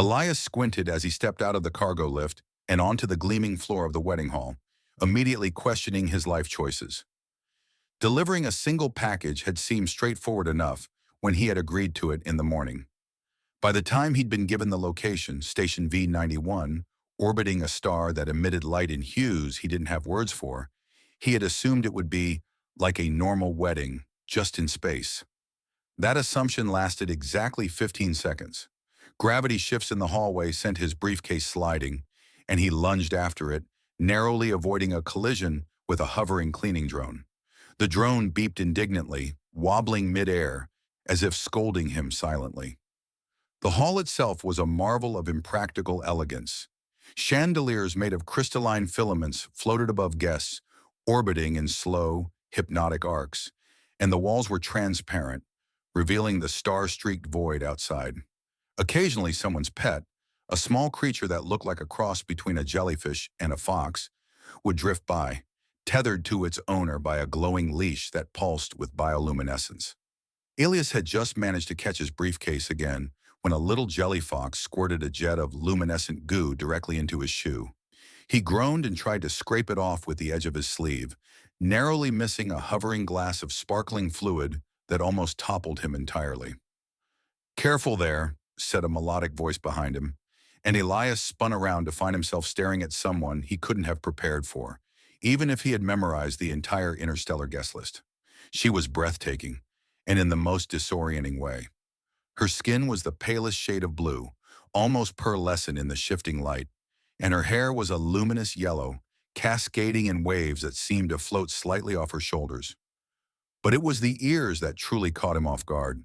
Elias squinted as he stepped out of the cargo lift and onto the gleaming floor of the wedding hall, immediately questioning his life choices. Delivering a single package had seemed straightforward enough when he had agreed to it in the morning. By the time he'd been given the location, Station V91, orbiting a star that emitted light in hues he didn't have words for, he had assumed it would be like a normal wedding, just in space. That assumption lasted exactly 15 seconds. Gravity shifts in the hallway sent his briefcase sliding, and he lunged after it, narrowly avoiding a collision with a hovering cleaning drone. The drone beeped indignantly, wobbling midair, as if scolding him silently. The hall itself was a marvel of impractical elegance. Chandeliers made of crystalline filaments floated above guests, orbiting in slow, hypnotic arcs, and the walls were transparent, revealing the star-streaked void outside. Occasionally someone's pet, a small creature that looked like a cross between a jellyfish and a fox, would drift by, tethered to its owner by a glowing leash that pulsed with bioluminescence. Elias had just managed to catch his briefcase again when a little jelly fox squirted a jet of luminescent goo directly into his shoe. He groaned and tried to scrape it off with the edge of his sleeve, narrowly missing a hovering glass of sparkling fluid that almost toppled him entirely. "Careful there," said a melodic voice behind him, and Elias spun around to find himself staring at someone he couldn't have prepared for, even if he had memorized the entire interstellar guest list. She was breathtaking, and in the most disorienting way. Her skin was the palest shade of blue, almost pearlescent in the shifting light, and her hair was a luminous yellow, cascading in waves that seemed to float slightly off her shoulders. But it was the ears that truly caught him off guard.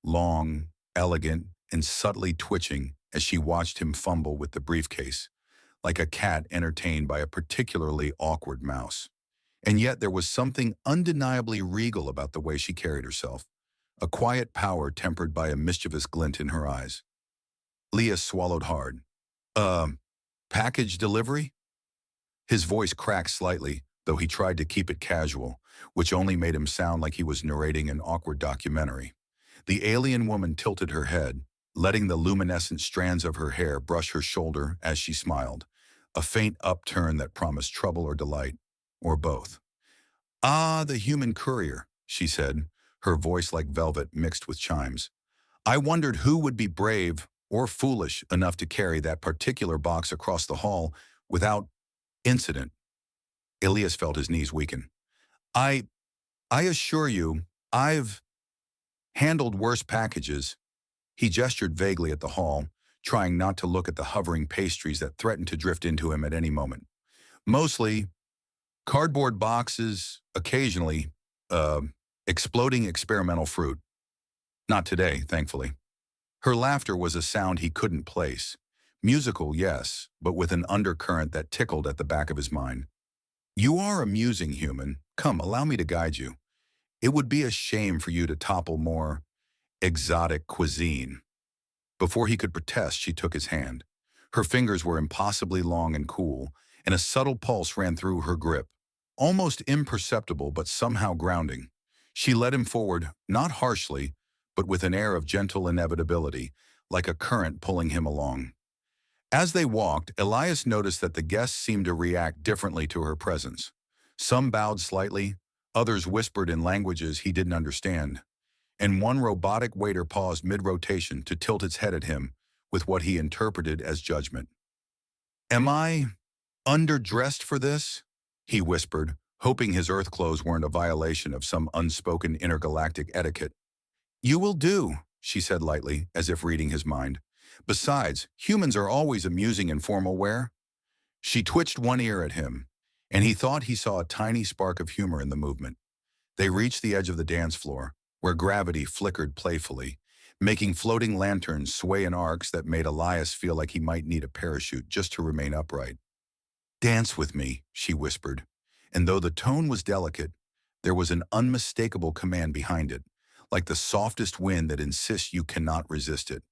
Long, elegant, and subtly twitching as she watched him fumble with the briefcase, like a cat entertained by a particularly awkward mouse. And yet there was something undeniably regal about the way she carried herself, a quiet power tempered by a mischievous glint in her eyes. Leah swallowed hard. Package delivery?" His voice cracked slightly, though he tried to keep it casual, which only made him sound like he was narrating an awkward documentary. The alien woman tilted her head, letting the luminescent strands of her hair brush her shoulder as she smiled, a faint upturn that promised trouble or delight, or both. "Ah, the human courier," she said, her voice like velvet mixed with chimes. "I wondered who would be brave or foolish enough to carry that particular box across the hall without incident." Elias felt his knees weaken. I assure you, I've handled worse packages." He gestured vaguely at the hall, trying not to look at the hovering pastries that threatened to drift into him at any moment. "Mostly cardboard boxes, occasionally, exploding experimental fruit. Not today, thankfully." Her laughter was a sound he couldn't place. Musical, yes, but with an undercurrent that tickled at the back of his mind. "You are amusing, human. Come, allow me to guide you. It would be a shame for you to topple more exotic cuisine." Before he could protest, she took his hand. Her fingers were impossibly long and cool, and a subtle pulse ran through her grip, almost imperceptible but somehow grounding. She led him forward, not harshly, but with an air of gentle inevitability, like a current pulling him along. As they walked, Elias noticed that the guests seemed to react differently to her presence. Some bowed slightly, others whispered in languages he didn't understand, and one robotic waiter paused mid-rotation to tilt its head at him with what he interpreted as judgment. "Am I underdressed for this?" he whispered, hoping his Earth clothes weren't a violation of some unspoken intergalactic etiquette. "You will do," she said lightly, as if reading his mind. "Besides, humans are always amusing in formal wear." She twitched one ear at him, and he thought he saw a tiny spark of humor in the movement. They reached the edge of the dance floor, where gravity flickered playfully, making floating lanterns sway in arcs that made Elias feel like he might need a parachute just to remain upright. "Dance with me," she whispered, and though the tone was delicate, there was an unmistakable command behind it, like the softest wind that insists you cannot resist it.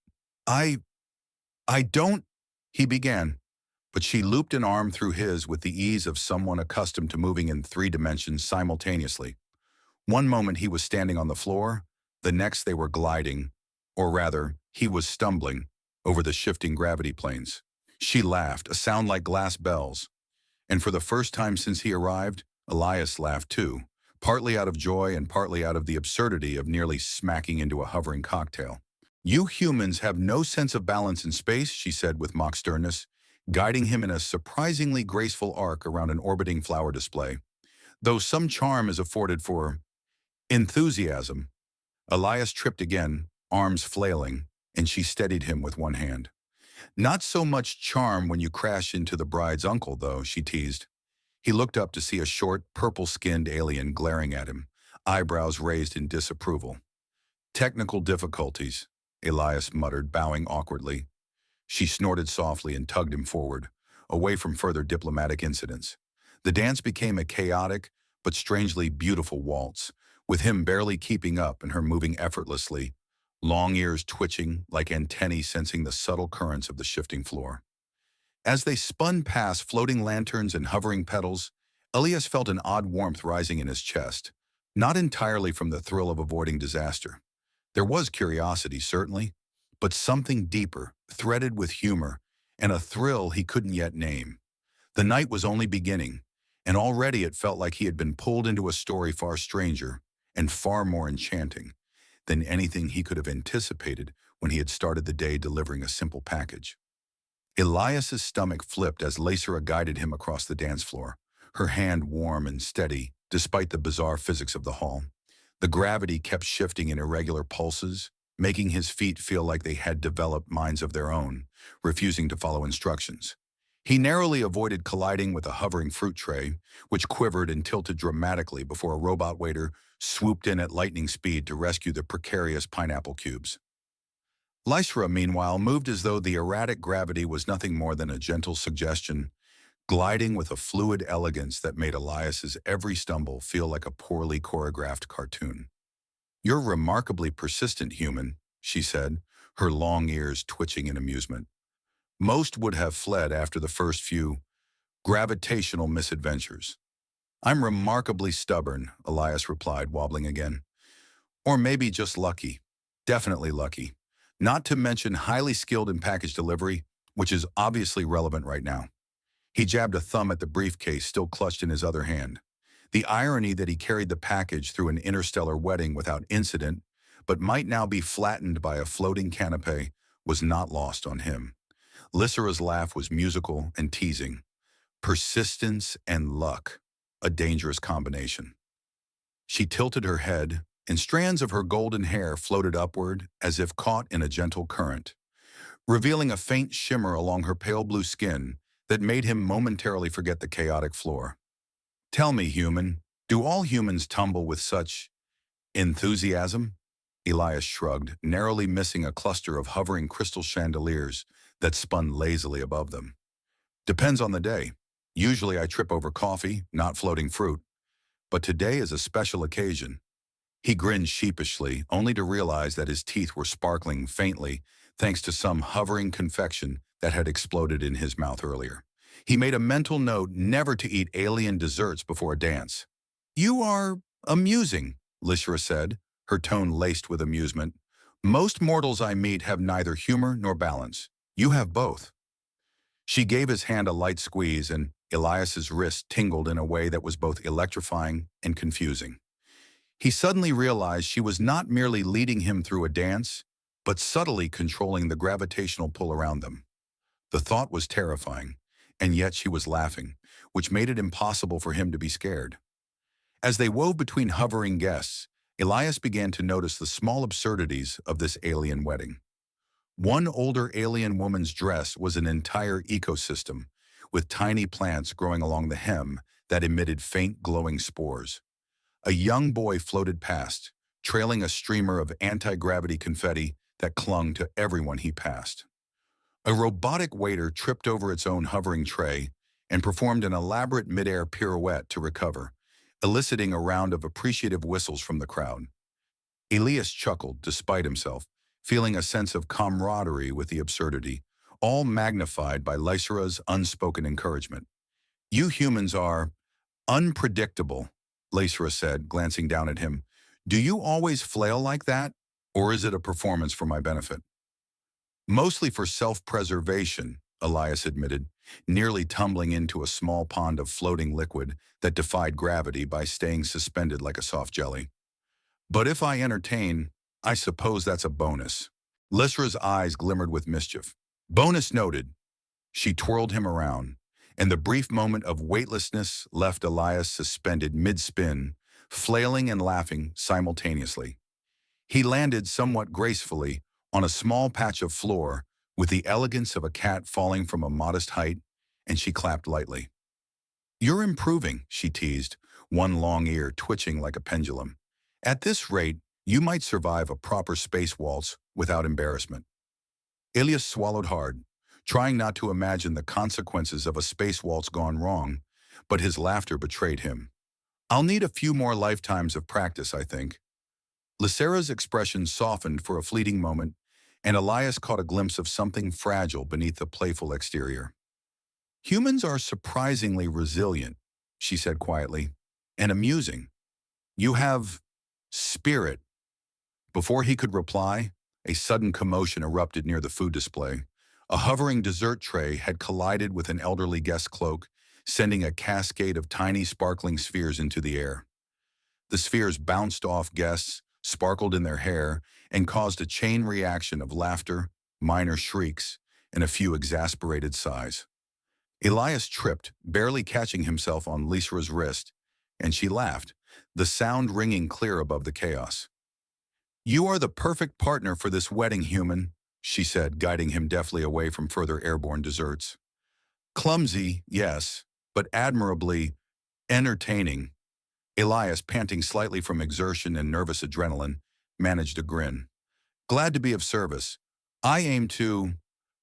I don't," he began, but she looped an arm through his with the ease of someone accustomed to moving in 3 dimensions simultaneously. One moment he was standing on the floor, the next they were gliding, or rather, he was stumbling, over the shifting gravity planes. She laughed, a sound like glass bells, and for the first time since he arrived, Elias laughed too, partly out of joy and partly out of the absurdity of nearly smacking into a hovering cocktail. "You humans have no sense of balance in space," she said with mock sternness, guiding him in a surprisingly graceful arc around an orbiting flower display. "Though some charm is afforded for enthusiasm." Elias tripped again, arms flailing, and she steadied him with one hand. "Not so much charm when you crash into the bride's uncle, though," she teased. He looked up to see a short, purple-skinned alien glaring at him, eyebrows raised in disapproval. "Technical difficulties," Elias muttered, bowing awkwardly. She snorted softly and tugged him forward, away from further diplomatic incidents. The dance became a chaotic but strangely beautiful waltz, with him barely keeping up and her moving effortlessly, long ears twitching like antennae sensing the subtle currents of the shifting floor. As they spun past floating lanterns and hovering petals, Elias felt an odd warmth rising in his chest, not entirely from the thrill of avoiding disaster. There was curiosity, certainly, but something deeper, threaded with humor, and a thrill he couldn't yet name. The night was only beginning, and already it felt like he had been pulled into a story far stranger and far more enchanting than anything he could have anticipated when he had started the day delivering a simple package. Elias's stomach flipped as Lacera guided him across the dance floor, her hand warm and steady despite the bizarre physics of the hall. The gravity kept shifting in irregular pulses, making his feet feel like they had developed minds of their own, refusing to follow instructions. He narrowly avoided colliding with a hovering fruit tray, which quivered and tilted dramatically before a robot waiter swooped in at lightning speed to rescue the precarious pineapple cubes. Lysra, meanwhile, moved as though the erratic gravity was nothing more than a gentle suggestion, gliding with a fluid elegance that made Elias's every stumble feel like a poorly choreographed cartoon. "You're remarkably persistent, human," she said, her long ears twitching in amusement. "Most would have fled after the first few gravitational misadventures." "I'm remarkably stubborn," Elias replied, wobbling again. "Or maybe just lucky. Definitely lucky. Not to mention highly skilled in package delivery, which is obviously relevant right now." He jabbed a thumb at the briefcase still clutched in his other hand. The irony that he carried the package through an interstellar wedding without incident, but might now be flattened by a floating canapé, was not lost on him. Lysera's laugh was musical and teasing. Persistence and luck, a dangerous combination. She tilted her head, and strands of her golden hair floated upward as if caught in a gentle current, revealing a faint shimmer along her pale blue skin that made him momentarily forget the chaotic floor. "Tell me, human, do all humans tumble with such enthusiasm?" Elias shrugged, narrowly missing a cluster of hovering crystal chandeliers that spun lazily above them. "Depends on the day. Usually I trip over coffee, not floating fruit. But today is a special occasion." He grinned sheepishly, only to realize that his teeth were sparkling faintly thanks to some hovering confection that had exploded in his mouth earlier. He made a mental note never to eat alien desserts before a dance. "You are amusing," Lysra said, her tone laced with amusement. "Most mortals I meet have neither humor nor balance. You have both." She gave his hand a light squeeze, and Elias's wrist tingled in a way that was both electrifying and confusing. He suddenly realized she was not merely leading him through a dance, but subtly controlling the gravitational pull around them. The thought was terrifying, and yet she was laughing, which made it impossible for him to be scared. As they wove between hovering guests, Elias began to notice the small absurdities of this alien wedding. One older alien woman's dress was an entire ecosystem, with tiny plants growing along the hem that emitted faint glowing spores. A young boy floated past, trailing a streamer of anti-gravity confetti that clung to everyone he passed. A robotic waiter tripped over its own hovering tray and performed an elaborate mid-air pirouette to recover, eliciting a round of appreciative whistles from the crowd. Elias chuckled, despite himself, feeling a sense of camaraderie with the absurdity, all magnified by Lysera's unspoken encouragement. "You humans are unpredictable," Lysera said, glancing down at him. "Do you always flail like that, or is it a performance for my benefit?" Mostly for self-preservation, Elias admitted, nearly tumbling into a small pond of floating liquid that defied gravity by staying suspended like a soft jelly. But if I entertain, I suppose that's a bonus. Lysra's eyes glimmered with mischief. Bonus noted. She twirled him around, and the brief moment of weightlessness left Elias suspended mid-spin, flailing and laughing simultaneously. He landed somewhat gracefully on a small patch of floor with the elegance of a cat falling from a modest height, and she clapped lightly. You're improving, she teased, one long ear twitching like a pendulum. At this rate, you might survive a proper space waltz without embarrassment. Ilias swallowed hard, trying not to imagine the consequences of a space waltz gone wrong, but his laughter betrayed him. I'll need a few more lifetimes of practice, I think. Lysera's expression softened for a fleeting moment, and Elias caught a glimpse of something fragile beneath the playful exterior. Humans are surprisingly resilient, she said quietly, and amusing. You have spirit. Before he could reply, a sudden commotion erupted near the food display. A hovering dessert tray had collided with an elderly guest cloak, sending a cascade of tiny sparkling spheres into the air. The spheres bounced off guests, sparkled in their hair, and caused a chain reaction of laughter, minor shrieks, and a few exasperated sighs. Elias tripped, barely catching himself on Lysra's wrist, and she laughed, the sound ringing clear above the chaos. You are the perfect partner for this wedding, human, she said, guiding him deftly away from further airborne desserts. Clumsy, yes, but admirably entertaining. Elias, panting slightly from exertion and nervous adrenaline, managed a grin. Glad to be of service. I aim to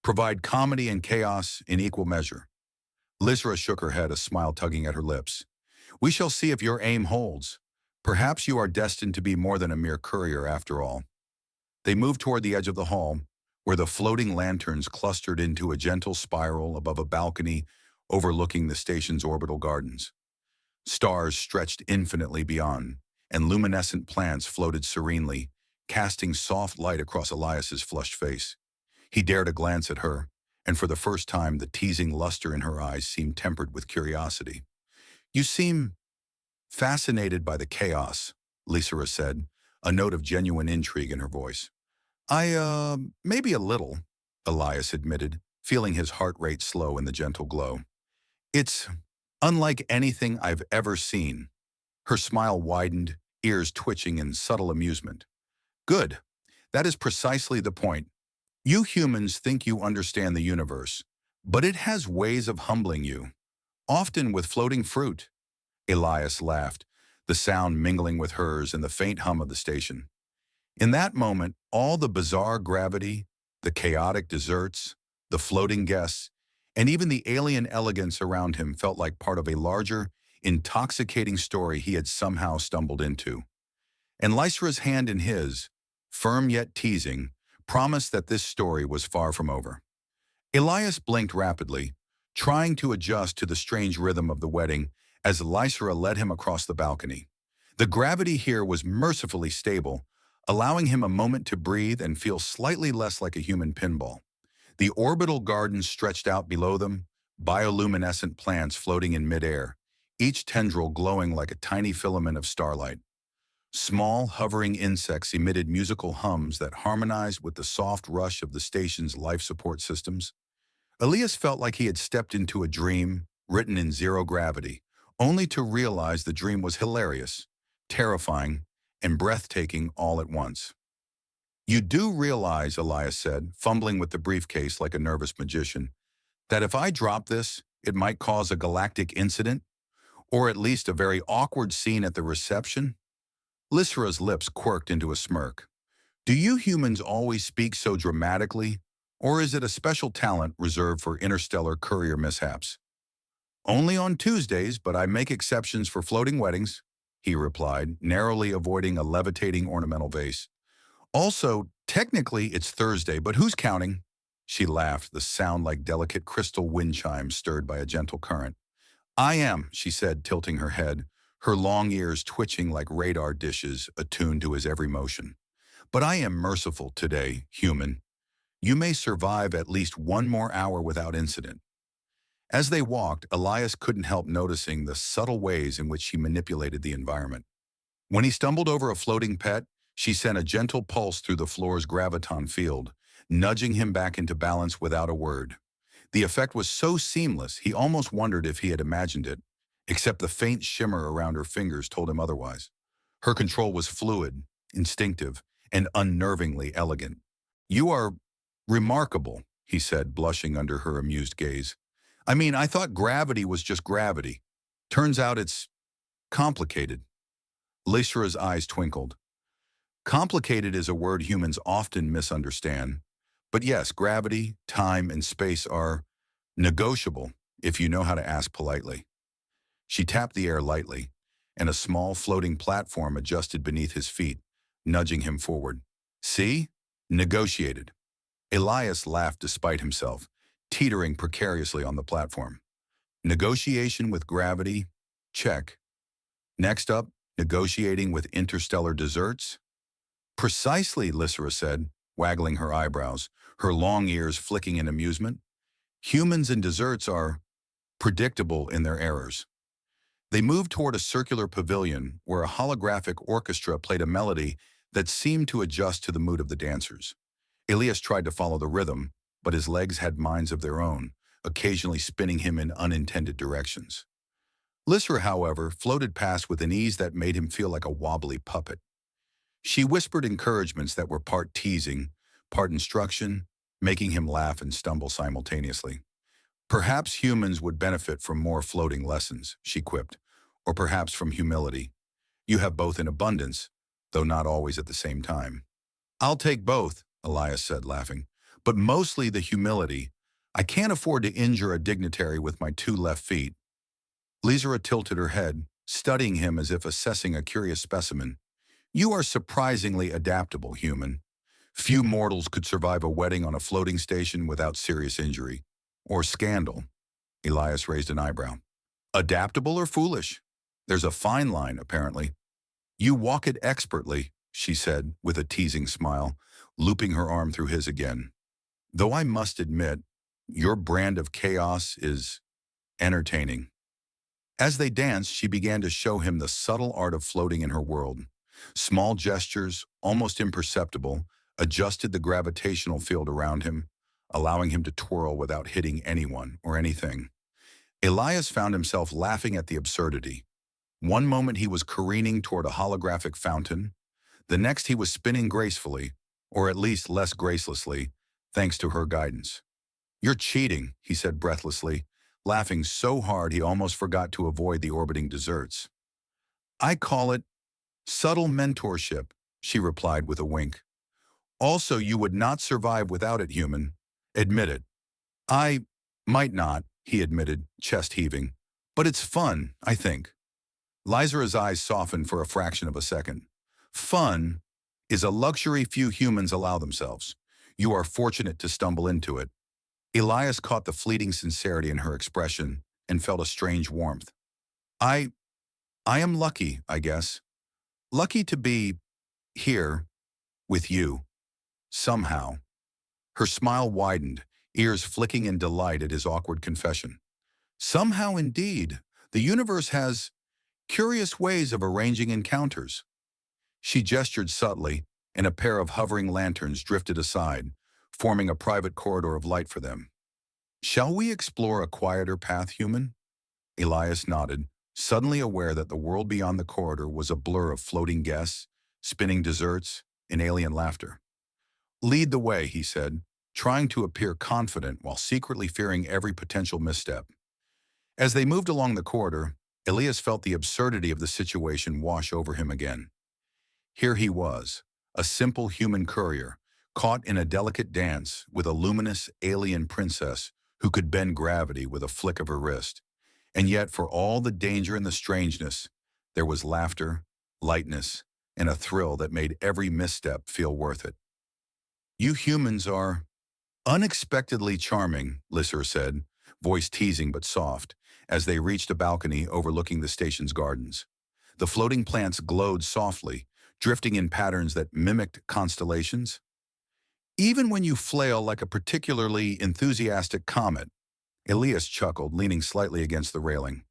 provide comedy and chaos in equal measure. Lysra shook her head, a smile tugging at her lips. We shall see if your aim holds. Perhaps you are destined to be more than a mere courier after all. They moved toward the edge of the hall, where the floating lanterns clustered into a gentle spiral above a balcony overlooking the station's orbital gardens. Stars stretched infinitely beyond, and luminescent plants floated serenely, casting soft light across Elias's flushed face. He dared a glance at her, and for the first time the teasing luster in her eyes seemed tempered with curiosity. You seem fascinated by the chaos, Lysra said, a note of genuine intrigue in her voice. Maybe a little, Elias admitted, feeling his heart rate slow in the gentle glow. It's unlike anything I've ever seen. Her smile widened, ears twitching in subtle amusement. Good. That is precisely the point. You humans think you understand the universe, but it has ways of humbling you, often with floating fruit. Elias laughed, the sound mingling with hers and the faint hum of the station. In that moment, all the bizarre gravity, the chaotic desserts, the floating guests, and even the alien elegance around him felt like part of a larger, intoxicating story he had somehow stumbled into. And Lysra's hand in his, firm yet teasing, promised that this story was far from over. Elias blinked rapidly, trying to adjust to the strange rhythm of the wedding as Lysra led him across the balcony. The gravity here was mercifully stable, allowing him a moment to breathe and feel slightly less like a human pinball. The orbital gardens stretched out below them, bioluminescent plants floating in midair, each tendril glowing like a tiny filament of starlight. Small, hovering insects emitted musical hums that harmonized with the soft rush of the station's life support systems. Elias felt like he had stepped into a dream, written in zero gravity, only to realize the dream was hilarious, terrifying, and breathtaking all at once. You do realize, Elias said, fumbling with the briefcase like a nervous magician, that if I drop this, it might cause a galactic incident, or at least a very awkward scene at the reception? Lysra's lips quirked into a smirk. Do you humans always speak so dramatically, or is it a special talent reserved for interstellar courier mishaps? Only on Tuesdays, but I make exceptions for floating weddings, he replied, narrowly avoiding a levitating ornamental vase. Also, technically it's Thursday, but who's counting? She laughed, the sound like delicate crystal wind chimes stirred by a gentle current. I am, she said, tilting her head, her long ears twitching like radar dishes attuned to his every motion. But I am merciful today, human. You may survive at least one more hour without incident. As they walked, Elias couldn't help noticing the subtle ways in which she manipulated the environment. When he stumbled over a floating pet, she sent a gentle pulse through the floor's graviton field, nudging him back into balance without a word. The effect was so seamless, he almost wondered if he had imagined it, except the faint shimmer around her fingers told him otherwise. Her control was fluid, instinctive, and unnervingly elegant. "You are remarkable," he said, blushing under her amused gaze. "I mean, I thought gravity was just gravity. Turns out it's complicated." Lysra's eyes twinkled. Complicated is a word humans often misunderstand. But yes, gravity, time, and space are negotiable if you know how to ask politely. She tapped the air lightly, and a small floating platform adjusted beneath his feet, nudging him forward. "See? Negotiated." Elias laughed despite himself, teetering precariously on the platform. Negotiation with gravity? Check. Next up, negotiating with interstellar desserts? "Precisely," Lysra said, waggling her eyebrows, her long ears flicking in amusement. "Humans and desserts are predictable in their errors." They moved toward a circular pavilion where a holographic orchestra played a melody that seemed to adjust to the mood of the dancers. Elias tried to follow the rhythm, but his legs had minds of their own, occasionally spinning him in unintended directions. Lysra, however, floated past with an ease that made him feel like a wobbly puppet. She whispered encouragements that were part teasing, part instruction, making him laugh and stumble simultaneously. "Perhaps humans would benefit from more floating lessons," she quipped, "or perhaps from humility. You have both in abundance, though not always at the same time." "I'll take both," Elias said, laughing, "but mostly the humility. I can't afford to injure a dignitary with my two left feet." Lysra tilted her head, studying him as if assessing a curious specimen. "You are surprisingly adaptable, human. Few mortals could survive a wedding on a floating station without serious injury. Or scandal." Elias raised an eyebrow. "Adaptable or foolish? There's a fine line, apparently." "You walk it expertly," she said, with a teasing smile, looping her arm through his again. "Though I must admit, your brand of chaos is entertaining." As they danced, she began to show him the subtle art of floating in her world. Small gestures, almost imperceptible, adjusted the gravitational field around him, allowing him to twirl without hitting anyone or anything. Elias found himself laughing at the absurdity. One moment he was careening toward a holographic fountain. The next he was spinning gracefully, or at least less gracelessly, thanks to her guidance. "You're cheating," he said breathlessly, laughing so hard he almost forgot to avoid the orbiting desserts. "I call it subtle mentorship," she replied with a wink. "Also, you would not survive without it, human. Admit it." "I might not," he admitted, chest heaving. "But it's fun, I think." Lysra's eyes softened for a fraction of a second. "Fun is a luxury few humans allow themselves. You are fortunate to stumble into it." Elias caught the fleeting sincerity in her expression and felt a strange warmth. I I am lucky, I guess. Lucky to be here with you, somehow." Her smile widened, ears flicking in delight at his awkward confession. "Somehow indeed, the universe has curious ways of arranging encounters." She gestured subtly, and a pair of hovering lanterns drifted aside, forming a private corridor of light for them. "Shall we explore a quieter path, human?" Elias nodded, suddenly aware that the world beyond the corridor was a blur of floating guests, spinning desserts, and alien laughter. "Lead the way," he said, trying to appear confident while secretly fearing every potential misstep. As they moved along the corridor, Elias felt the absurdity of the situation wash over him again. Here he was, a simple human courier, caught in a delicate dance with a luminous alien princess who could bend gravity with a flick of her wrist. And yet, for all the danger and the strangeness, there was laughter, lightness, and a thrill that made every misstep feel worth it. "You humans are unexpectedly charming," Lysra said, voice teasing but soft, as they reached a balcony overlooking the station's gardens. The floating plants glowed softly, drifting in patterns that mimicked constellations. Even when you flail like a particularly enthusiastic comet. Elias chuckled, leaning slightly against the railing.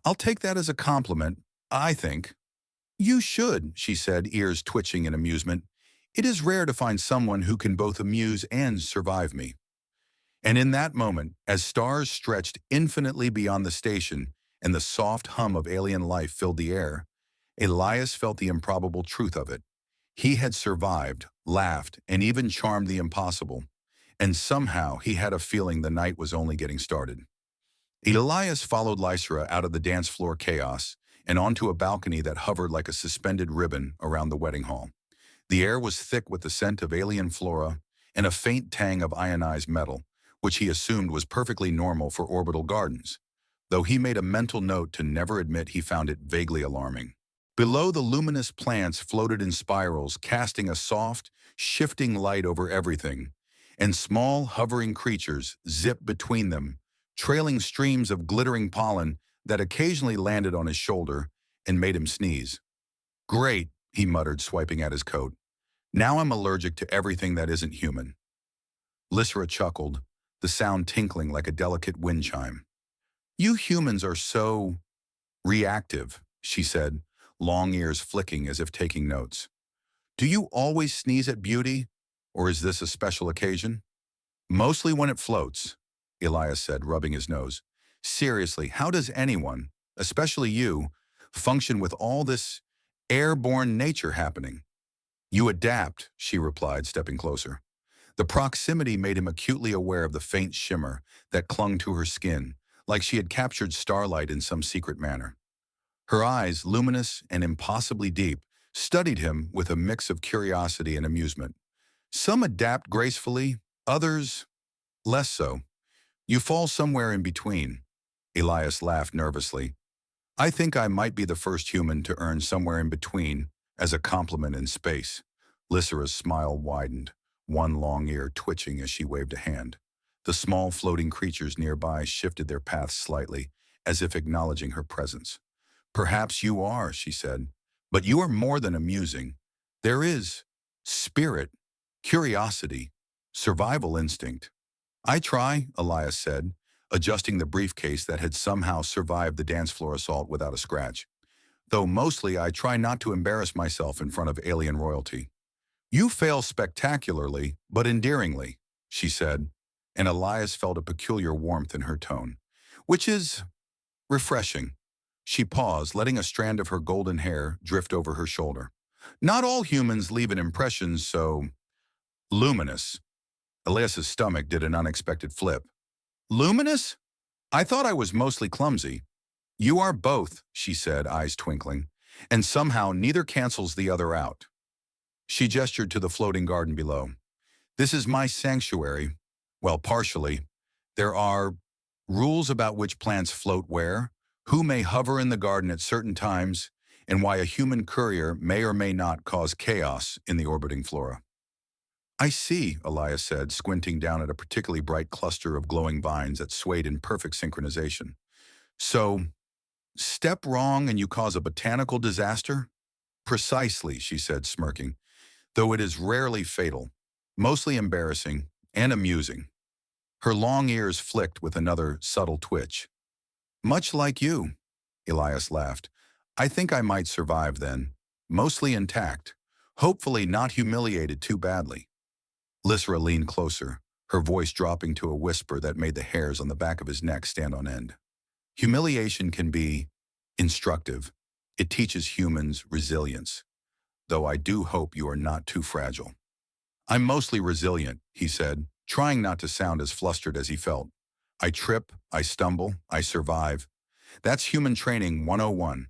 I'll take that as a compliment, I think. You should, she said, ears twitching in amusement. It is rare to find someone who can both amuse and survive me. And in that moment, as stars stretched infinitely beyond the station and the soft hum of alien life filled the air, Elias felt the improbable truth of it. He had survived, laughed, and even charmed the impossible. And somehow he had a feeling the night was only getting started. Elias followed Lysra out of the dance floor chaos and onto a balcony that hovered like a suspended ribbon around the wedding hall. The air was thick with the scent of alien flora and a faint tang of ionized metal, which he assumed was perfectly normal for orbital gardens, though he made a mental note to never admit he found it vaguely alarming. Below, the luminous plants floated in spirals, casting a soft, shifting light over everything, and small, hovering creatures zipped between them, trailing streams of glittering pollen that occasionally landed on his shoulder and made him sneeze. Great, he muttered, swiping at his coat. Now I'm allergic to everything that isn't human. Lysra chuckled, the sound tinkling like a delicate wind chime. You humans are so reactive, she said, long ears flicking as if taking notes. Do you always sneeze at beauty, or is this a special occasion? Mostly when it floats, Elias said, rubbing his nose. Seriously, how does anyone, especially you, function with all this airborne nature happening? You adapt, she replied, stepping closer. The proximity made him acutely aware of the faint shimmer that clung to her skin, like she had captured starlight in some secret manner. Her eyes, luminous and impossibly deep, studied him with a mix of curiosity and amusement. Some adapt gracefully, others less so. You fall somewhere in between. Elias laughed nervously. I think I might be the first human to earn somewhere in between as a compliment in space. Lysra's smile widened, one long ear twitching as she waved a hand. The small floating creatures nearby shifted their paths slightly, as if acknowledging her presence. Perhaps you are, she said, but you are more than amusing. There is spirit, curiosity, survival instinct. I try, Elias said, adjusting the briefcase that had somehow survived the dance floor assault without a scratch. Though mostly I try not to embarrass myself in front of alien royalty. You fail spectacularly, but endearingly, she said, and Elias felt a peculiar warmth in her tone, which is refreshing. She paused, letting a strand of her golden hair drift over her shoulder. Not all humans leave an impression so luminous. Elias's stomach did an unexpected flip. Luminous? I thought I was mostly clumsy. You are both, she said, eyes twinkling, and somehow neither cancels the other out. She gestured to the floating garden below. This is my sanctuary. Well, partially. There are rules about which plants float where, who may hover in the garden at certain times, and why a human courier may or may not cause chaos in the orbiting flora. I see, Elias said, squinting down at a particularly bright cluster of glowing vines that swayed in perfect synchronization. So, step wrong and you cause a botanical disaster? Precisely, she said, smirking, though it is rarely fatal, mostly embarrassing and amusing. Her long ears flicked with another subtle twitch. Much like you, Elias laughed. I think I might survive then, mostly intact, hopefully not humiliated too badly. Lysra leaned closer, her voice dropping to a whisper that made the hairs on the back of his neck stand on end. Humiliation can be instructive. It teaches humans resilience, though I do hope you are not too fragile. I'm mostly resilient, he said, trying not to sound as flustered as he felt. I trip, I stumble, I survive. That's human training 101.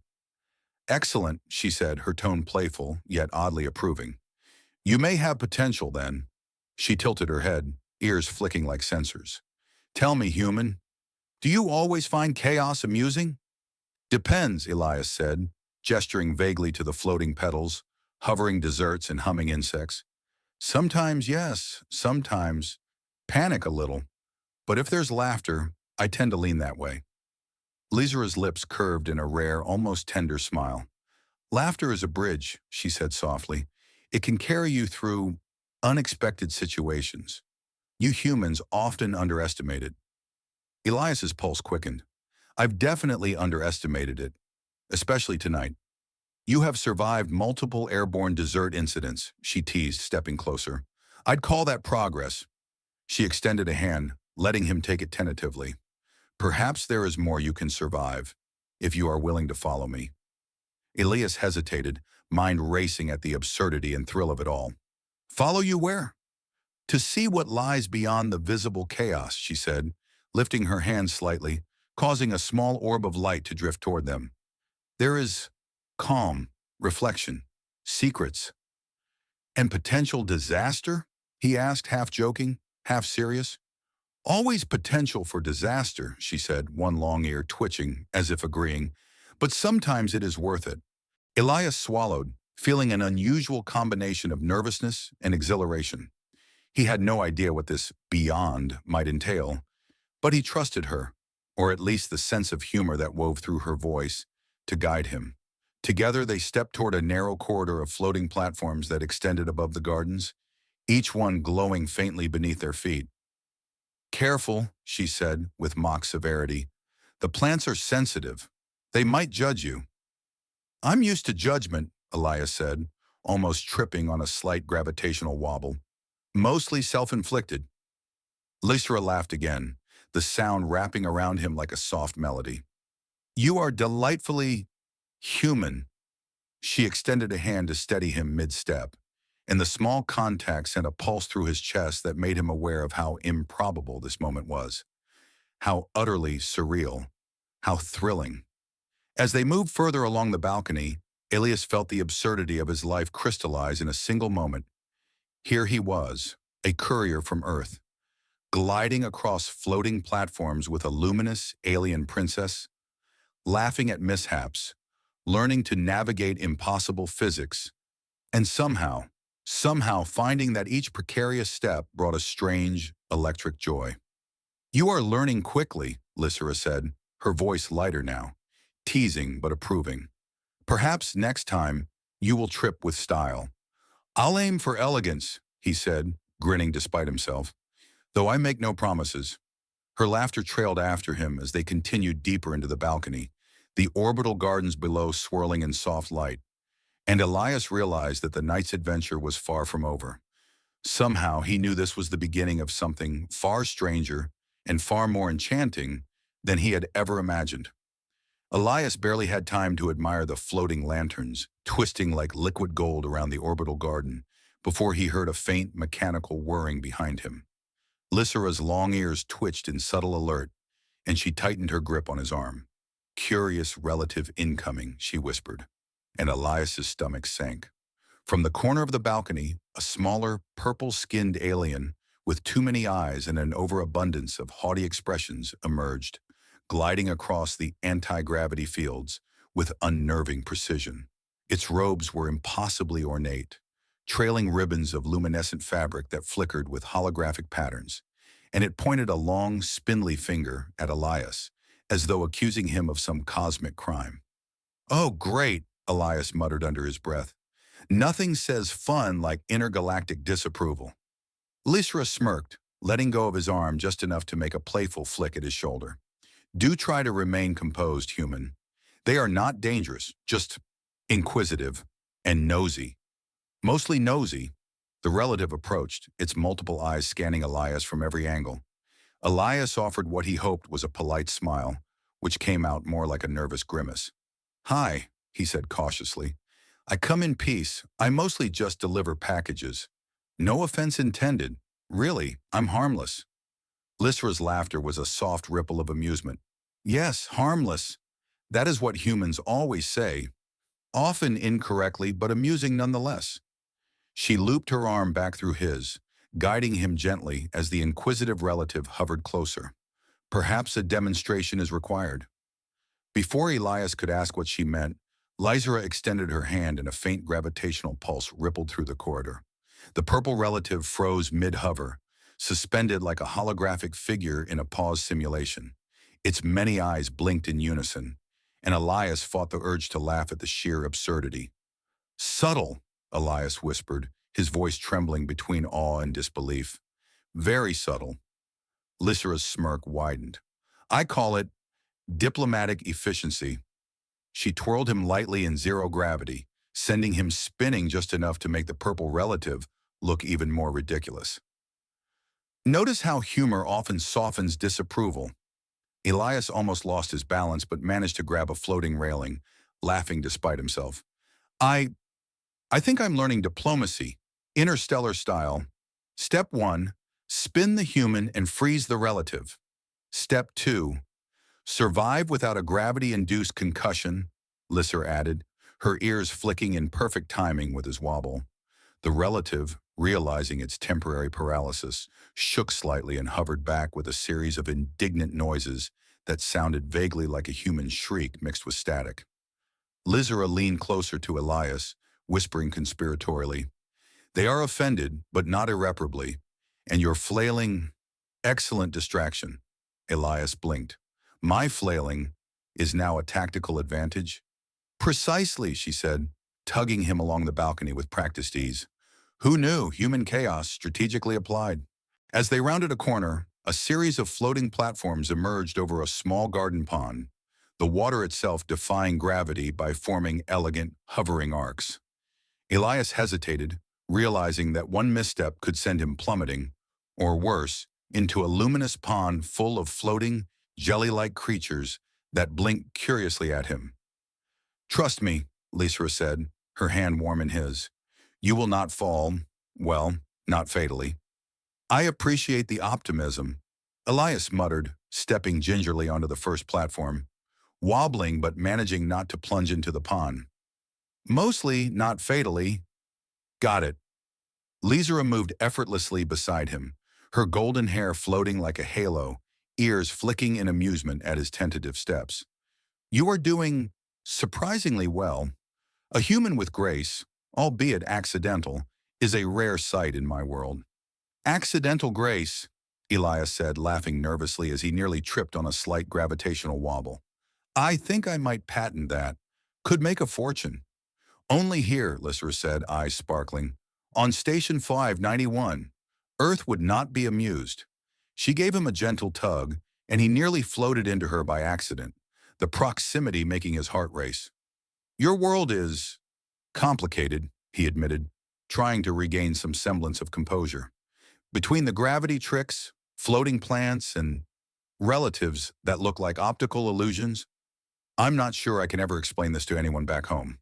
Excellent, she said, her tone playful, yet oddly approving. You may have potential then. She tilted her head, ears flicking like sensors. Tell me, human, do you always find chaos amusing? Depends, Elias said, gesturing vaguely to the floating petals, hovering desserts and humming insects. Sometimes yes, sometimes panic a little. But if there's laughter, I tend to lean that way. Lysra's lips curved in a rare, almost tender smile. Laughter is a bridge, she said softly. It can carry you through Unexpected situations. You humans often underestimate it. Elias's pulse quickened. I've definitely underestimated it, especially tonight. You have survived multiple airborne desert incidents, she teased, stepping closer. I'd call that progress. She extended a hand, letting him take it tentatively. Perhaps there is more you can survive, if you are willing to follow me. Elias hesitated, mind racing at the absurdity and thrill of it all. Follow you where? To see what lies beyond the visible chaos, she said, lifting her hand slightly, causing a small orb of light to drift toward them. There is calm, reflection, secrets, and potential disaster? He asked, half joking, half serious. Always potential for disaster, she said, one long ear twitching, as if agreeing, but sometimes it is worth it. Elias swallowed, feeling an unusual combination of nervousness and exhilaration. He had no idea what this beyond might entail, but he trusted her, or at least the sense of humor that wove through her voice, to guide him. Together they stepped toward a narrow corridor of floating platforms that extended above the gardens, each one glowing faintly beneath their feet. Careful, she said, with mock severity. The plants are sensitive. They might judge you. I'm used to judgment, Elias said, almost tripping on a slight gravitational wobble. Mostly self-inflicted. Lysra laughed again, the sound wrapping around him like a soft melody. You are delightfully human. She extended a hand to steady him mid-step, and the small contact sent a pulse through his chest that made him aware of how improbable this moment was, how utterly surreal, how thrilling. As they moved further along the balcony, Elias felt the absurdity of his life crystallize in a single moment. Here he was, a courier from Earth, gliding across floating platforms with a luminous alien princess, laughing at mishaps, learning to navigate impossible physics, and somehow finding that each precarious step brought a strange, electric joy. You are learning quickly, Lysra said, her voice lighter now, teasing but approving. Perhaps next time, you will trip with style. I'll aim for elegance, he said, grinning despite himself, though I make no promises. Her laughter trailed after him as they continued deeper into the balcony, the orbital gardens below swirling in soft light. And Elias realized that the night's adventure was far from over. Somehow he knew this was the beginning of something far stranger and far more enchanting than he had ever imagined. Elias barely had time to admire the floating lanterns, twisting like liquid gold around the orbital garden, before he heard a faint mechanical whirring behind him. Lysra's long ears twitched in subtle alert, and she tightened her grip on his arm. Curious relative incoming, she whispered, and Elias's stomach sank. From the corner of the balcony, a smaller, purple-skinned alien with too many eyes and an overabundance of haughty expressions emerged, gliding across the anti-gravity fields with unnerving precision. Its robes were impossibly ornate, trailing ribbons of luminescent fabric that flickered with holographic patterns, and it pointed a long, spindly finger at Elias, as though accusing him of some cosmic crime. Oh, great, Elias muttered under his breath. Nothing says fun like intergalactic disapproval. Lysra smirked, letting go of his arm just enough to make a playful flick at his shoulder. Do try to remain composed, human. They are not dangerous, just inquisitive and nosy. Mostly nosy. The relative approached, its multiple eyes scanning Elias from every angle. Elias offered what he hoped was a polite smile, which came out more like a nervous grimace. Hi, he said cautiously. I come in peace. I mostly just deliver packages. No offense intended. Really, I'm harmless. Lysra's laughter was a soft ripple of amusement. Yes, harmless. That is what humans always say, often incorrectly but amusing nonetheless. She looped her arm back through his, guiding him gently as the inquisitive relative hovered closer. Perhaps a demonstration is required. Before Elias could ask what she meant, Lysra extended her hand and a faint gravitational pulse rippled through the corridor. The purple relative froze mid-hover, suspended like a holographic figure in a pause simulation. Its many eyes blinked in unison, and Elias fought the urge to laugh at the sheer absurdity. Subtle, Elias whispered, his voice trembling between awe and disbelief. Very subtle. Lysera's smirk widened. I call it diplomatic efficiency. She twirled him lightly in zero gravity, sending him spinning just enough to make the purple relative look even more ridiculous. Notice how humor often softens disapproval. Elias almost lost his balance but managed to grab a floating railing, laughing despite himself. I I think I'm learning diplomacy, interstellar style. Step 1, spin the human and freeze the relative. Step 2, survive without a gravity-induced concussion, Lisser added, her ears flicking in perfect timing with his wobble. The relative, realizing its temporary paralysis, shook slightly and hovered back with a series of indignant noises that sounded vaguely like a human shriek mixed with static. Lizera leaned closer to Elias, whispering conspiratorially, "They are offended, but not irreparably, and your flailing, excellent distraction." Elias blinked. "My flailing is now a tactical advantage?" "Precisely," she said, tugging him along the balcony with practiced ease. Who knew human chaos strategically applied? As they rounded a corner, a series of floating platforms emerged over a small garden pond, the water itself defying gravity by forming elegant, hovering arcs. Elias hesitated, realizing that one misstep could send him plummeting, or worse, into a luminous pond full of floating, jelly-like creatures that blinked curiously at him. "Trust me," Lysra said, her hand warm in his. "You will not fall, well, not fatally." "I appreciate the optimism," Elias muttered, stepping gingerly onto the first platform, wobbling but managing not to plunge into the pond. "Mostly not fatally." "Got it." Lysra moved effortlessly beside him, her golden hair floating like a halo, ears flicking in amusement at his tentative steps. "You are doing surprisingly well. A human with grace, albeit accidental, is a rare sight in my world." "Accidental grace," Elias said, laughing nervously as he nearly tripped on a slight gravitational wobble. "I think I might patent that. Could make a fortune." "Only here," Lysra said, eyes sparkling. "On Station 591. Earth would not be amused." She gave him a gentle tug, and he nearly floated into her by accident, the proximity making his heart race. "Your world is complicated," he admitted, trying to regain some semblance of composure. "Between the gravity tricks, floating plants, and relatives that look like optical illusions, I'm not sure I can ever explain this to anyone back home."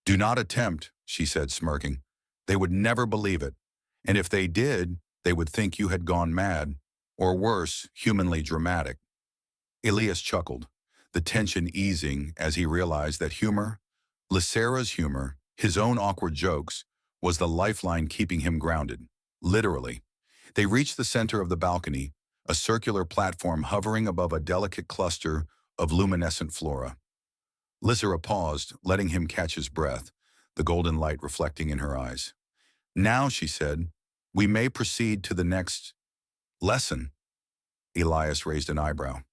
"Do not attempt," she said, smirking. "They would never believe it. And if they did, they would think you had gone mad, or worse, humanly dramatic." Elias chuckled, the tension easing as he realized that humor, Lysera's humor, his own awkward jokes, was the lifeline keeping him grounded, literally. They reached the center of the balcony, a circular platform hovering above a delicate cluster of luminescent flora. Lysera paused, letting him catch his breath, the golden light reflecting in her eyes. "Now," she said, "we may proceed to the next lesson." Elias raised an eyebrow.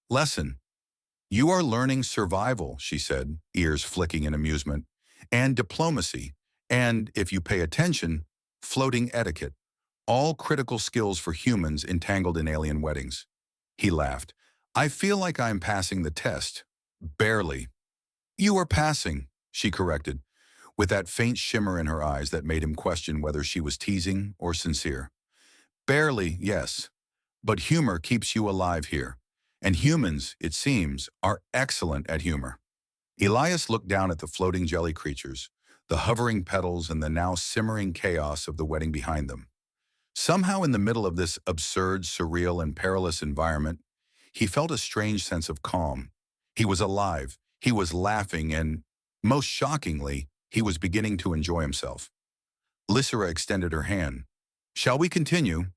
"Lesson? You are learning survival," she said, ears flicking in amusement, "and diplomacy, and, if you pay attention, floating etiquette. All critical skills for humans entangled in alien weddings." He laughed. "I feel like I'm passing the test. Barely." "You are passing," she corrected, with that faint shimmer in her eyes that made him question whether she was teasing or sincere. "Barely, yes. But humor keeps you alive here. And humans, it seems, are excellent at humor." Elias looked down at the floating jelly creatures, the hovering petals and the now simmering chaos of the wedding behind them. Somehow in the middle of this absurd, surreal, and perilous environment, he felt a strange sense of calm. He was alive, he was laughing, and, most shockingly, he was beginning to enjoy himself. Lysera extended her hand. "Shall we continue?"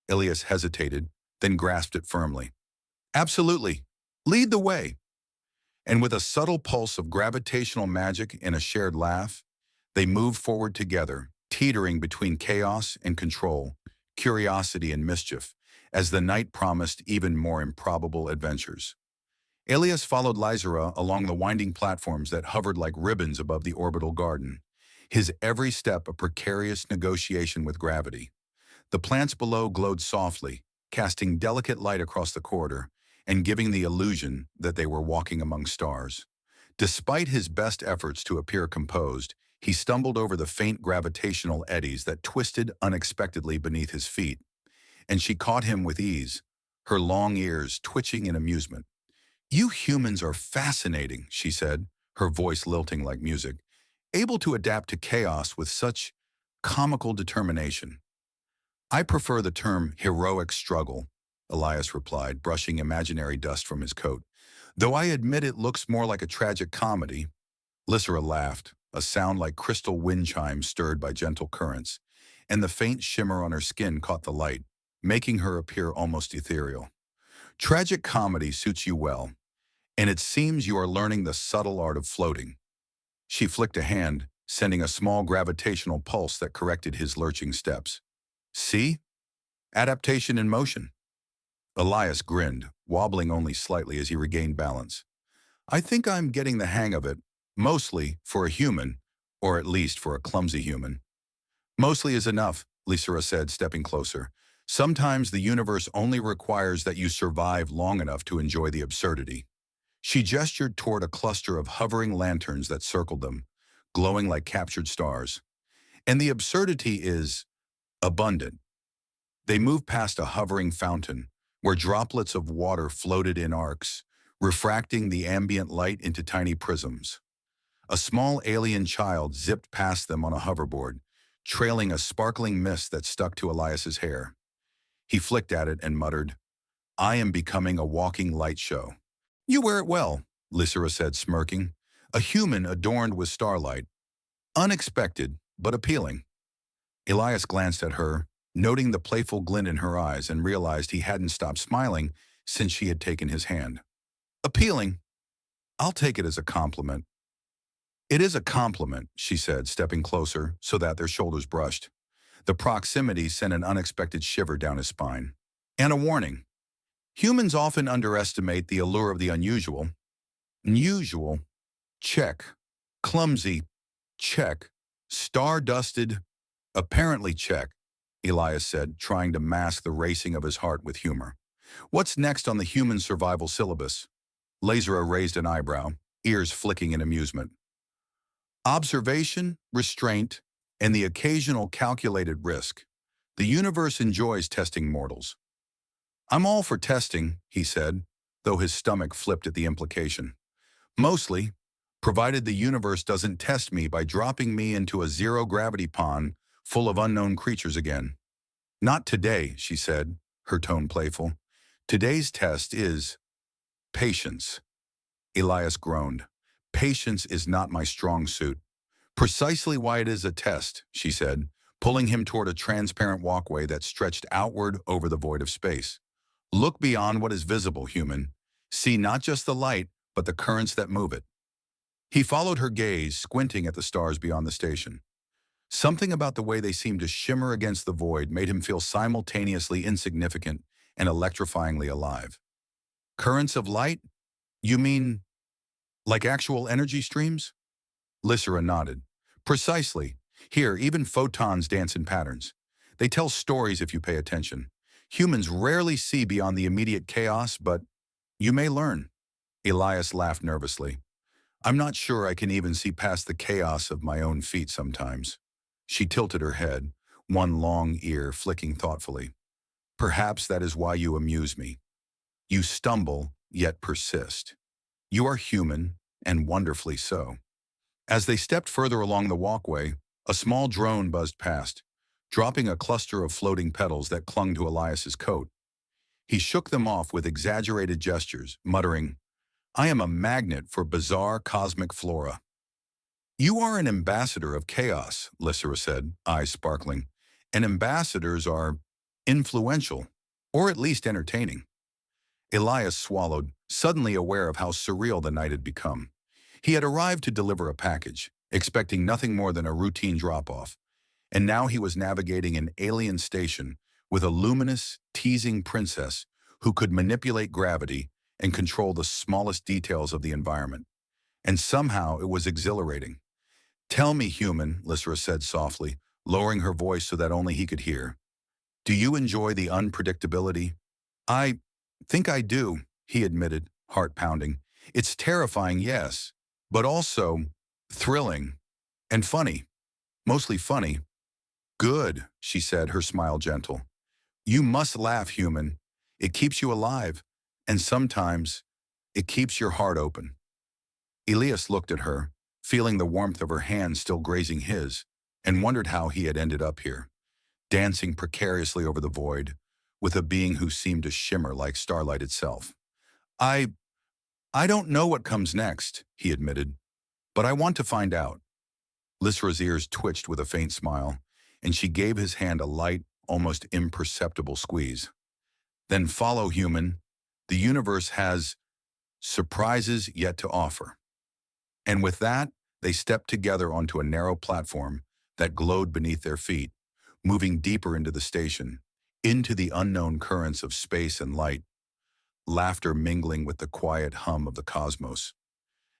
Elias hesitated, then grasped it firmly. "Absolutely. Lead the way." And with a subtle pulse of gravitational magic and a shared laugh, they moved forward together, teetering between chaos and control, curiosity and mischief, as the night promised even more improbable adventures. Elias followed Lysera along the winding platforms that hovered like ribbons above the orbital garden. his every step a precarious negotiation with gravity. The plants below glowed softly, casting delicate light across the corridor and giving the illusion that they were walking among stars. Despite his best efforts to appear composed, he stumbled over the faint gravitational eddies that twisted unexpectedly beneath his feet, and she caught him with ease, her long ears twitching in amusement. "You humans are fascinating," she said, her voice lilting like music, able to adapt to chaos with such comical determination. "I prefer the term heroic struggle," Elias replied, brushing imaginary dust from his coat. "Though I admit it looks more like a tragic comedy." Lysera laughed, a sound like crystal wind chimes stirred by gentle currents, and the faint shimmer on her skin caught the light, making her appear almost ethereal. "Tragic comedy suits you well, and it seems you are learning the subtle art of floating." She flicked a hand, sending a small gravitational pulse that corrected his lurching steps. "See? Adaptation in motion." Elias grinned, wobbling only slightly as he regained balance. "I think I'm getting the hang of it, mostly for a human, or at least for a clumsy human." "Mostly is enough," Lysera said, stepping closer. "Sometimes the universe only requires that you survive long enough to enjoy the absurdity." She gestured toward a cluster of hovering lanterns that circled them, glowing like captured stars. "And the absurdity is abundant." They moved past a hovering fountain, where droplets of water floated in arcs, refracting the ambient light into tiny prisms. A small alien child zipped past them on a hoverboard, trailing a sparkling mist that stuck to Elias's hair. He flicked at it and muttered, "I am becoming a walking light show." "You wear it well," Lysera said, smirking. "A human adorned with starlight. Unexpected, but appealing." Elias glanced at her, noting the playful glint in her eyes, and realized he hadn't stopped smiling since she had taken his hand. "Appealing? I'll take it as a compliment." "It is a compliment," she said, stepping closer so that their shoulders brushed. The proximity sent an unexpected shiver down his spine. "And a warning. Humans often underestimate the allure of the unusual." "Unusual? Check. Clumsy? Check. Star-dusted? Apparently check," Elias said, trying to mask the racing of his heart with humor. "What's next on the human survival syllabus?" Lysera raised an eyebrow, ears flicking in amusement. "Observation, restraint, and the occasional calculated risk. The universe enjoys testing mortals." "I'm all for testing," he said, though his stomach flipped at the implication. "Mostly, provided the universe doesn't test me by dropping me into a zero-gravity pond full of unknown creatures again." "Not today," she said, her tone playful. "Today's test is patience." Elias groaned. "Patience is not my strong suit." "Precisely why it is a test," she said, pulling him toward a transparent walkway that stretched outward over the void of space. "Look beyond what is visible, human. See not just the light, but the currents that move it." He followed her gaze, squinting at the stars beyond the station. Something about the way they seemed to shimmer against the void made him feel simultaneously insignificant and electrifyingly alive. "Currents of light? You mean like actual energy streams?" Lysera nodded. "Precisely. Here, even photons dance in patterns. They tell stories if you pay attention. Humans rarely see beyond the immediate chaos, but you may learn." Elias laughed nervously. "I'm not sure I can even see past the chaos of my own feet sometimes." She tilted her head, one long ear flicking thoughtfully. "Perhaps that is why you amuse me. You stumble, yet persist. You are human, and wonderfully so." As they stepped further along the walkway, a small drone buzzed past, dropping a cluster of floating petals that clung to Elias's coat. He shook them off with exaggerated gestures, muttering, "I am a magnet for bizarre cosmic flora." "You are an ambassador of chaos," Lysera said, eyes sparkling. "And ambassadors are influential, or at least entertaining." Elias swallowed, suddenly aware of how surreal the night had become. He had arrived to deliver a package, expecting nothing more than a routine drop-off, and now he was navigating an alien station with a luminous, teasing princess who could manipulate gravity and control the smallest details of the environment. And somehow it was exhilarating. Tell me, human, Lysra said softly, lowering her voice so that only he could hear. Do you enjoy the unpredictability? I think I do, he admitted, heart pounding. It's terrifying, yes, but also thrilling and funny, mostly funny. Good, she said, her smile gentle. You must laugh, human. It keeps you alive, and sometimes it keeps your heart open. Elias looked at her, feeling the warmth of her hand still grazing his, and wondered how he had ended up here, dancing precariously over the void, with a being who seemed to shimmer like starlight itself. I I don't know what comes next, he admitted, but I want to find out. Lysra's ears twitched with a faint smile, and she gave his hand a light, almost imperceptible squeeze. Then follow, human. The universe has surprises yet to offer. And with that, they stepped together onto a narrow platform that glowed beneath their feet, moving deeper into the station, into the unknown currents of space and light, laughter mingling with the quiet hum of the cosmos.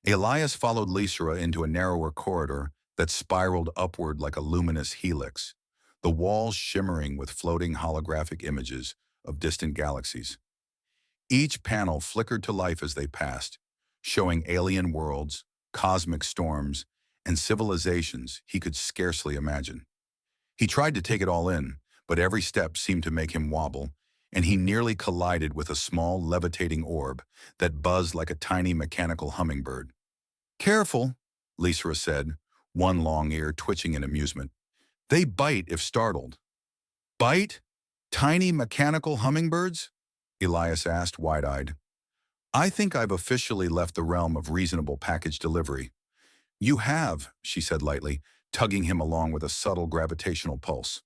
Elias followed Lysra into a narrower corridor that spiraled upward like a luminous helix, the walls shimmering with floating holographic images of distant galaxies. Each panel flickered to life as they passed, showing alien worlds, cosmic storms, and civilizations he could scarcely imagine. He tried to take it all in, but every step seemed to make him wobble, and he nearly collided with a small levitating orb that buzzed like a tiny mechanical hummingbird. Careful, Lysra said, one long ear twitching in amusement. They bite if startled. Bite? Tiny mechanical hummingbirds? Elias asked, wide-eyed. I think I've officially left the realm of reasonable package delivery. You have, she said lightly, tugging him along with a subtle gravitational pulse.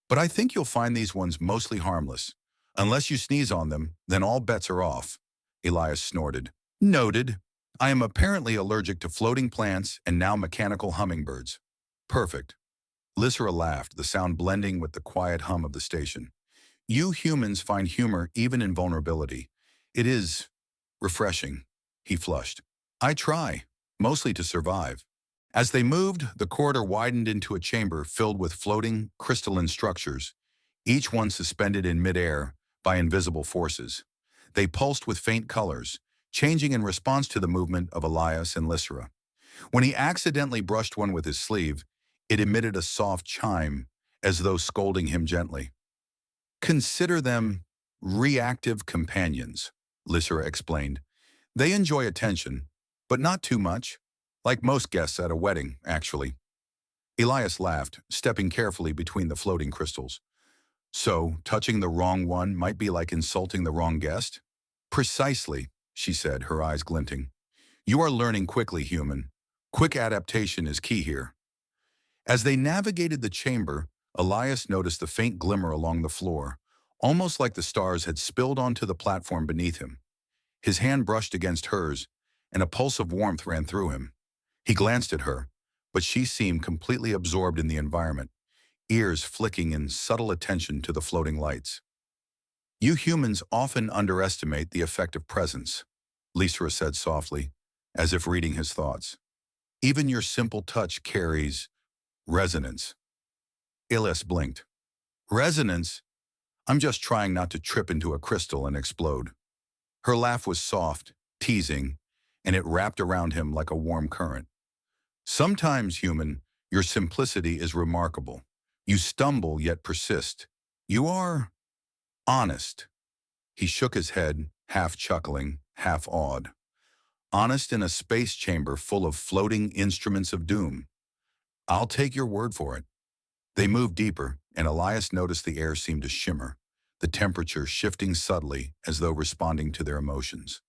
But I think you'll find these ones mostly harmless. Unless you sneeze on them, then all bets are off. Elias snorted. Noted. I am apparently allergic to floating plants and now mechanical hummingbirds. Perfect. Lysra laughed, the sound blending with the quiet hum of the station. You humans find humor even in vulnerability. It is refreshing. He flushed. I try, mostly to survive. As they moved, the corridor widened into a chamber filled with floating, crystalline structures, each one suspended in midair by invisible forces. They pulsed with faint colors, changing in response to the movement of Elias and Lysra. When he accidentally brushed one with his sleeve, it emitted a soft chime, as though scolding him gently. Consider them reactive companions, Lysra explained. They enjoy attention, but not too much, like most guests at a wedding, actually. Elias laughed, stepping carefully between the floating crystals. So, touching the wrong one might be like insulting the wrong guest? Precisely, she said, her eyes glinting. You are learning quickly, human. Quick adaptation is key here. As they navigated the chamber, Elias noticed the faint glimmer along the floor, almost like the stars had spilled onto the platform beneath him. His hand brushed against hers, and a pulse of warmth ran through him. He glanced at her, but she seemed completely absorbed in the environment, ears flicking in subtle attention to the floating lights. You humans often underestimate the effect of presence, Lysra said softly, as if reading his thoughts. Even your simple touch carries resonance. Elias blinked. Resonance? I'm just trying not to trip into a crystal and explode. Her laugh was soft, teasing, and it wrapped around him like a warm current. Sometimes, human, your simplicity is remarkable. You stumble yet persist. You are honest. He shook his head, half chuckling, half awed. Honest in a space chamber full of floating instruments of doom. I'll take your word for it. They moved deeper, and Elias noticed the air seemed to shimmer, the temperature shifting subtly as though responding to their emotions.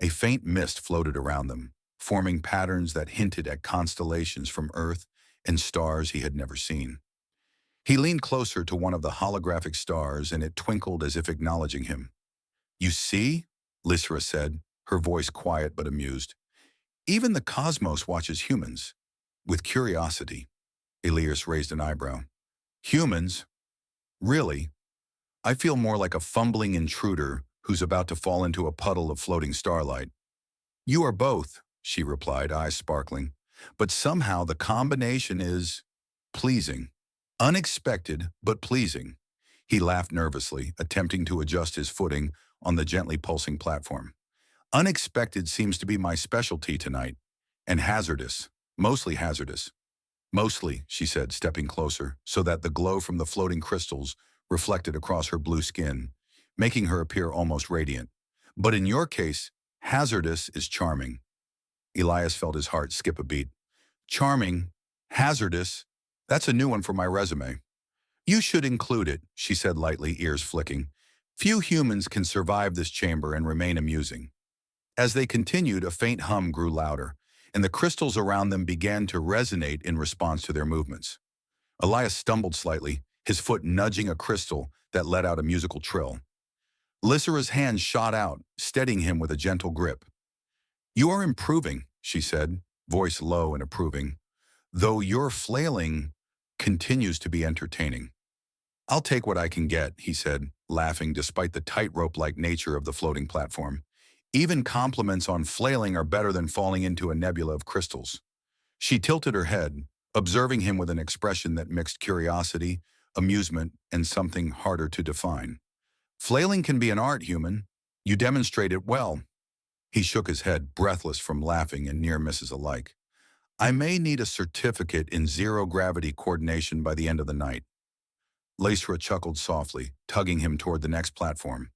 A faint mist floated around them, forming patterns that hinted at constellations from Earth and stars he had never seen. He leaned closer to one of the holographic stars, and it twinkled as if acknowledging him. You see, Lysra said, her voice quiet but amused. Even the cosmos watches humans. With curiosity. Elias raised an eyebrow. Humans? Really? I feel more like a fumbling intruder who's about to fall into a puddle of floating starlight. You are both, she replied, eyes sparkling. But somehow the combination is pleasing. Unexpected, but pleasing. He laughed nervously, attempting to adjust his footing on the gently pulsing platform. Unexpected seems to be my specialty tonight. And hazardous. Mostly hazardous. Mostly, she said, stepping closer, so that the glow from the floating crystals reflected across her blue skin, making her appear almost radiant. But in your case, hazardous is charming. Elias felt his heart skip a beat. Charming, hazardous, that's a new one for my resume. You should include it, she said lightly, ears flicking. Few humans can survive this chamber and remain amusing. As they continued, a faint hum grew louder, and the crystals around them began to resonate in response to their movements. Elias stumbled slightly, his foot nudging a crystal that let out a musical trill. Lysera's hand shot out, steadying him with a gentle grip. You are improving, she said, voice low and approving, though your flailing continues to be entertaining. I'll take what I can get, he said, laughing despite the tightrope-like nature of the floating platform. Even compliments on flailing are better than falling into a nebula of crystals. She tilted her head, observing him with an expression that mixed curiosity, amusement, and something harder to define. Flailing can be an art, human. You demonstrate it well. He shook his head, breathless from laughing and near misses alike. I may need a certificate in zero-gravity coordination by the end of the night. Lysera chuckled softly, tugging him toward the next platform.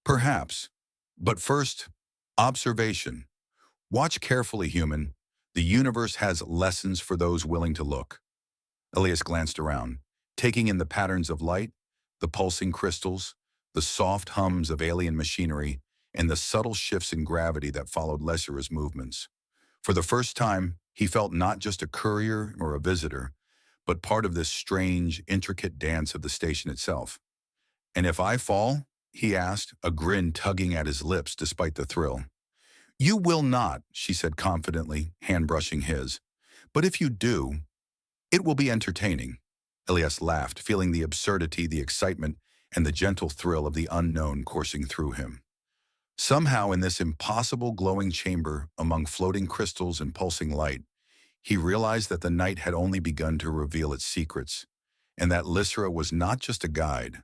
Perhaps. But first, observation. Watch carefully, human. The universe has lessons for those willing to look. Elias glanced around, taking in the patterns of light, the pulsing crystals, the soft hums of alien machinery, and the subtle shifts in gravity that followed Lysera's movements. For the first time, he felt not just a courier or a visitor, but part of this strange, intricate dance of the station itself. And if I fall? He asked, a grin tugging at his lips despite the thrill. You will not, she said confidently, hand brushing his. But if you do, it will be entertaining. Elias laughed, feeling the absurdity, the excitement, and the gentle thrill of the unknown coursing through him. Somehow in this impossible glowing chamber among floating crystals and pulsing light, he realized that the night had only begun to reveal its secrets, and that Lysera was not just a guide,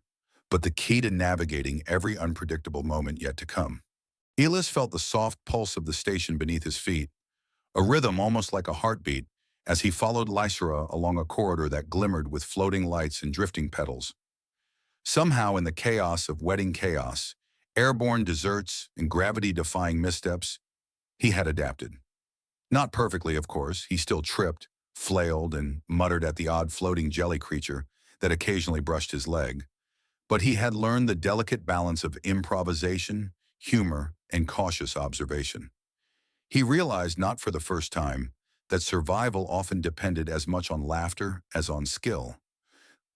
but the key to navigating every unpredictable moment yet to come. Elias felt the soft pulse of the station beneath his feet, a rhythm almost like a heartbeat, as he followed Lysera along a corridor that glimmered with floating lights and drifting petals. Somehow in the chaos of wedding chaos, airborne desserts and gravity-defying missteps, he had adapted. Not perfectly, of course. He still tripped, flailed, and muttered at the odd floating jelly creature that occasionally brushed his leg. But he had learned the delicate balance of improvisation, humor, and cautious observation. He realized, not for the first time, that survival often depended as much on laughter as on skill.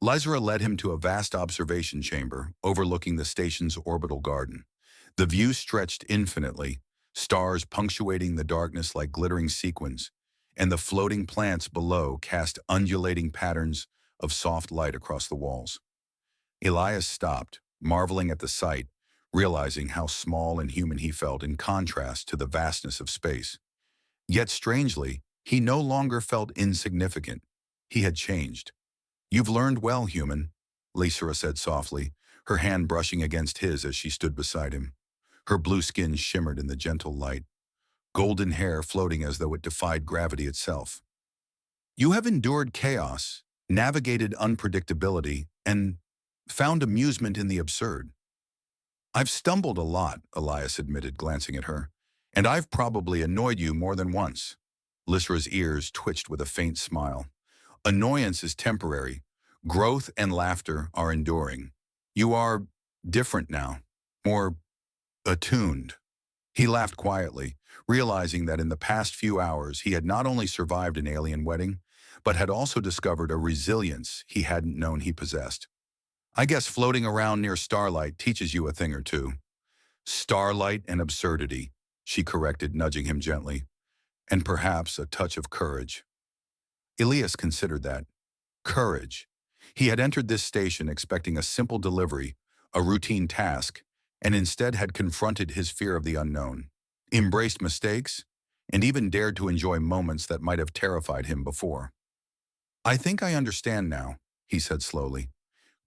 Lysera led him to a vast observation chamber overlooking the station's orbital garden. The view stretched infinitely, stars punctuating the darkness like glittering sequins, and the floating plants below cast undulating patterns of soft light across the walls. Elias stopped, marveling at the sight, realizing how small and human he felt in contrast to the vastness of space. Yet strangely, he no longer felt insignificant. He had changed. You've learned well, human, Lysera said softly, her hand brushing against his as she stood beside him. Her blue skin shimmered in the gentle light, golden hair floating as though it defied gravity itself. You have endured chaos, navigated unpredictability, and found amusement in the absurd. I've stumbled a lot, Elias admitted, glancing at her, and I've probably annoyed you more than once. Lysera's ears twitched with a faint smile. Annoyance is temporary. Growth and laughter are enduring. You are different now, more attuned. He laughed quietly, realizing that in the past few hours he had not only survived an alien wedding, but had also discovered a resilience he hadn't known he possessed. I guess floating around near starlight teaches you a thing or two. Starlight and absurdity, she corrected, nudging him gently, and perhaps a touch of courage. Elias considered that. Courage. He had entered this station expecting a simple delivery, a routine task, and instead had confronted his fear of the unknown, embraced mistakes, and even dared to enjoy moments that might have terrified him before. "I think I understand now," he said slowly.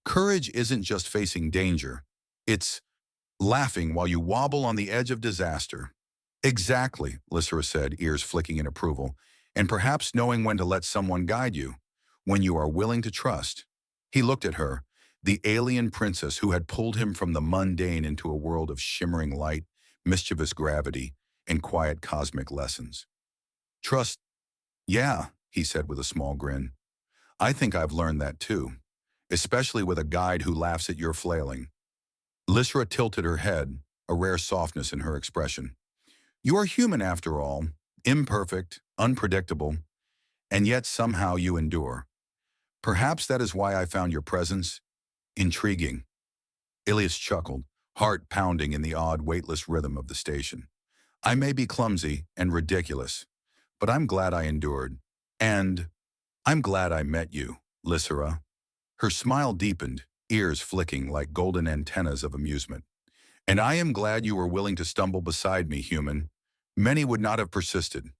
"Courage isn't just facing danger. It's laughing while you wobble on the edge of disaster." "Exactly," Lysera said, ears flicking in approval, "and perhaps knowing when to let someone guide you, when you are willing to trust." He looked at her, the alien princess who had pulled him from the mundane into a world of shimmering light, mischievous gravity, and quiet cosmic lessons. "Trust, yeah," he said with a small grin. "I think I've learned that too, especially with a guide who laughs at your flailing." Lysera tilted her head, a rare softness in her expression. "You are human after all, imperfect, unpredictable, and yet somehow you endure. Perhaps that is why I found your presence intriguing." Ilias chuckled, heart pounding in the odd, weightless rhythm of the station. "I may be clumsy and ridiculous, but I'm glad I endured. And I'm glad I met you, Lysera." Her smile deepened, ears flicking like golden antennas of amusement. "And I am glad you were willing to stumble beside me, human. Many would not have persisted."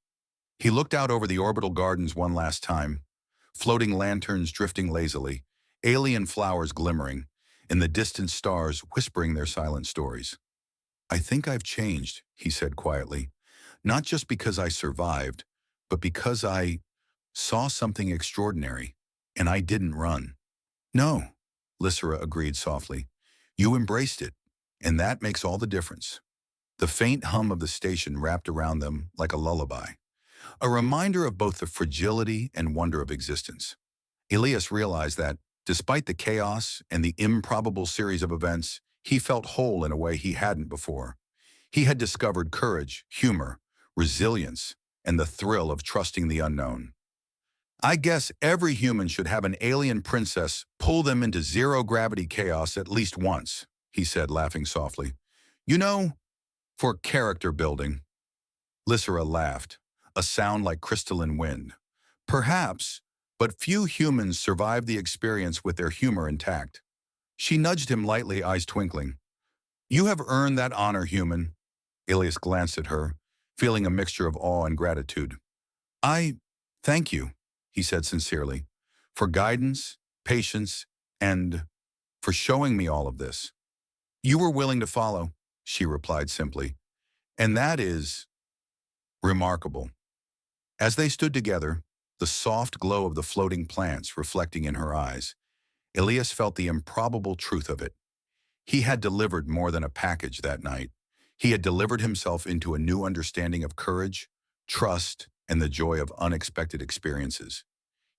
He looked out over the orbital gardens one last time, floating lanterns drifting lazily, alien flowers glimmering, and the distant stars whispering their silent stories. "I think I've changed," he said quietly, "not just because I survived, but because I saw something extraordinary, and I didn't run." "No," Lysera agreed softly. "You embraced it, and that makes all the difference." The faint hum of the station wrapped around them like a lullaby, a reminder of both the fragility and wonder of existence. Elias realized that, despite the chaos and the improbable series of events, he felt whole in a way he hadn't before. He had discovered courage, humor, resilience, and the thrill of trusting the unknown. "I guess every human should have an alien princess pull them into zero-gravity chaos at least once," he said, laughing softly. "You know, for character building." Lysera laughed, a sound like crystalline wind. "Perhaps, but few humans survive the experience with their humor intact." She nudged him lightly, eyes twinkling. "You have earned that honor, human." Ilias glanced at her, feeling a mixture of awe and gratitude. "I thank you," he said sincerely, "for guidance, patience, and for showing me all of this." "You were willing to follow," she replied simply, "and that is remarkable." As they stood together, the soft glow of the floating plants reflecting in her eyes, Elias felt the improbable truth of it. He had delivered more than a package that night. He had delivered himself into a new understanding of courage, trust, and the joy of unexpected experiences.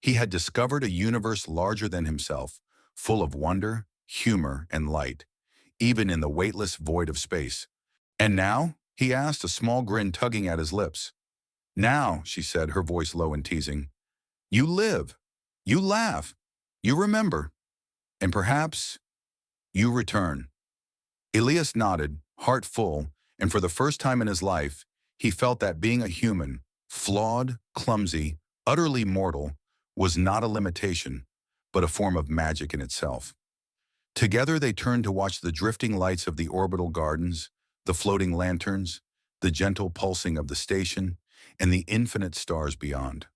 He had discovered a universe larger than himself, full of wonder, humor, and light, even in the weightless void of space. "And now?" he asked, a small grin tugging at his lips. "Now," she said, her voice low and teasing, "you live, you laugh, you remember, and perhaps you return." Elias nodded, heart full, and for the first time in his life, he felt that being a human, flawed, clumsy, utterly mortal, was not a limitation, but a form of magic in itself. Together they turned to watch the drifting lights of the orbital gardens, the floating lanterns, the gentle pulsing of the station, and the infinite stars beyond.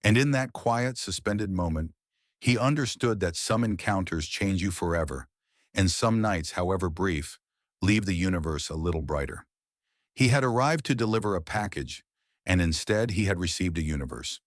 And in that quiet, suspended moment, he understood that some encounters change you forever, and some nights, however brief, leave the universe a little brighter. He had arrived to deliver a package, and instead he had received a universe.